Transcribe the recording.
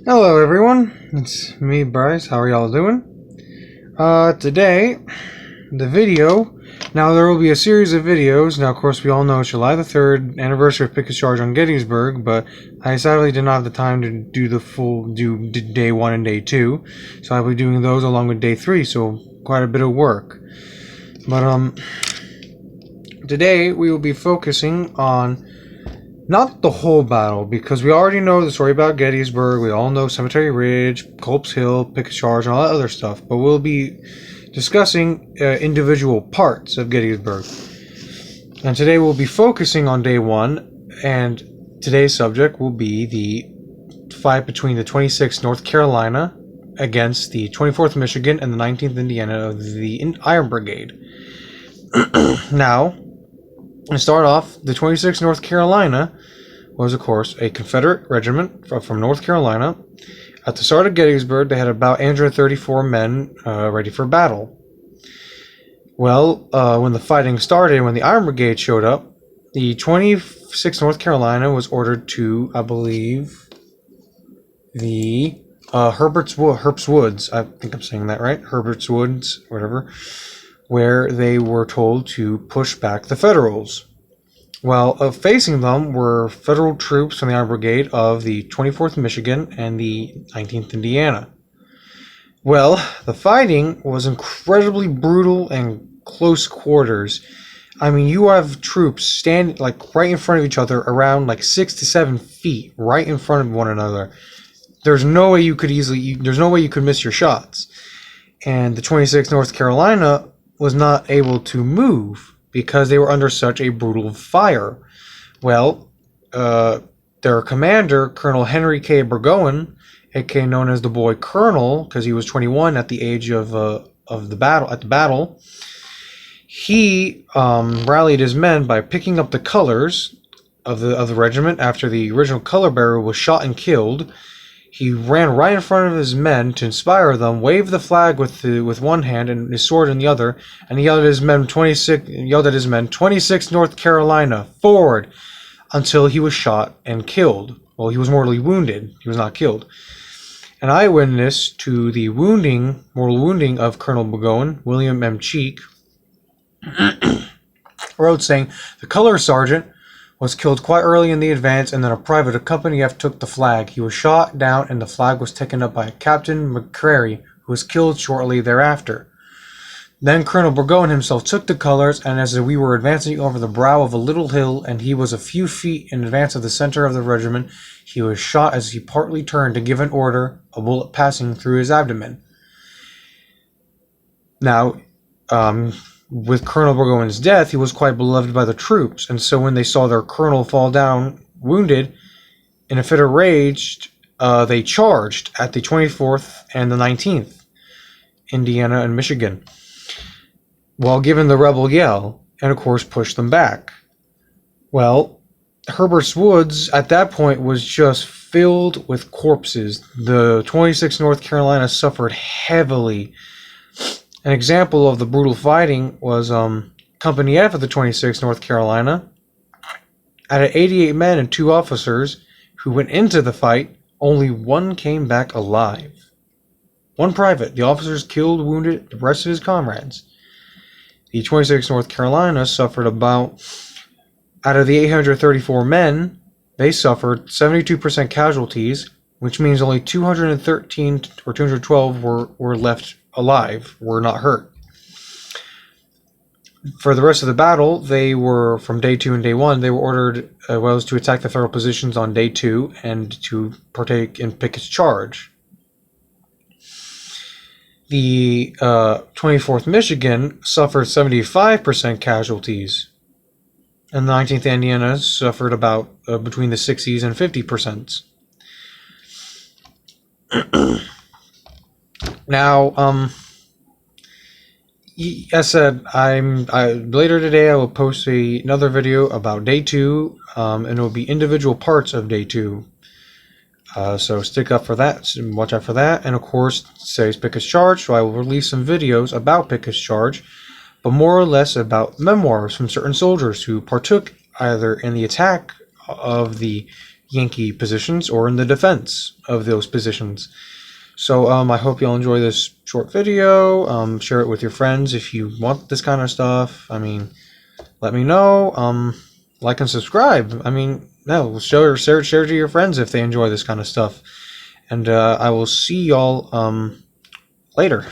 Hello everyone, it's me Bryce. How are y'all doing? Today, the video, now there will be a series of videos. Now of course we all know it's July the 3rd, anniversary of Pickett's Charge on Gettysburg, but I sadly did not have the time to do day 1 and day 2, so I'll be doing those along with day 3, so quite a bit of work. But today we will be focusing on not the whole battle, because we already know the story about Gettysburg, we all know Cemetery Ridge, Culp's Hill, Pickett's Charge, and all that other stuff, but we'll be discussing individual parts of Gettysburg. And today we'll be focusing on day 1, and today's subject will be the fight between the 26th North Carolina against the 24th Michigan and the 19th Indiana of the Iron Brigade. Now, to start off, the 26th North Carolina was, of course, a Confederate regiment from North Carolina. At the start of Gettysburg, they had about 834 men ready for battle. Well, when the fighting started, when the Iron Brigade showed up, the 26th North Carolina was ordered to, I believe, the Herbert's Woods. I think I'm saying that right. Herbert's Woods, whatever. Where they were told to push back the Federals. Well, facing them were Federal troops from the Iron Brigade of the 24th Michigan and the 19th Indiana. Well, the fighting was incredibly brutal and close quarters. I mean, you have troops standing like right in front of each other, around like 6 to 7 feet, right in front of one another. There's no way you could miss your shots. And the 26th North Carolina was not able to move because they were under such a brutal fire. Well, their commander, Colonel Henry K. Burgoyne, aka known as the Boy Colonel, because he was 21 at the age of the battle, he rallied his men by picking up the colors of the regiment after the original color bearer was shot and killed. He ran right in front of his men to inspire them, waved the flag with one hand and his sword in the other, and he yelled at his men, 26 North Carolina, forward, until he was shot and killed. Well, he was mortally wounded. He was not killed. An eyewitness to the mortal wounding of Colonel Burgoyne, William M. Cheek, wrote saying, "The color sergeant was killed quite early in the advance, and then a private of Company F took the flag. He was shot down, and the flag was taken up by Captain McCrary, who was killed shortly thereafter. Then Colonel Burgoyne himself took the colors, and as we were advancing over the brow of a little hill, and he was a few feet in advance of the center of the regiment, he was shot as he partly turned to give an order, a bullet passing through his abdomen." Now, with Colonel Burgoyne's death, he was quite beloved by the troops, and so when they saw their colonel fall down wounded, in a fit of rage, they charged at the 24th and the 19th, Indiana and Michigan, while giving the rebel yell, and of course pushed them back. Well, Herbert's Woods at that point was just filled with corpses. The 26th North Carolina suffered heavily. An example of the brutal fighting was Company F of the 26th North Carolina. Out of 88 men and 2 officers who went into the fight, only 1 came back alive. 1 private. The officers killed, wounded the rest of his comrades. The 26th North Carolina suffered out of the 834 men, they suffered 72% casualties, which means only 213 or 212 were left alive, were not hurt. For the rest of the battle, they were, from day 2 and day 1, they were ordered to attack the Federal positions on day 2 and to partake in Pickett's Charge. The 24th Michigan suffered 75% casualties, and the 19th Indiana suffered about between the 60s and 50%. Now, as I said, later today I will post another video about day 2, and it will be individual parts of day 2. So stick up for that, watch out for that, and of course today's Pickett's Charge, so I will release some videos about Pickett's Charge, but more or less about memoirs from certain soldiers who partook either in the attack of the Yankee positions or in the defense of those positions. So I hope you'll enjoy this short video. Share it with your friends if you want this kind of stuff. I mean, let me know. Like and subscribe. I mean, no, share to your friends if they enjoy this kind of stuff. And I will see y'all later.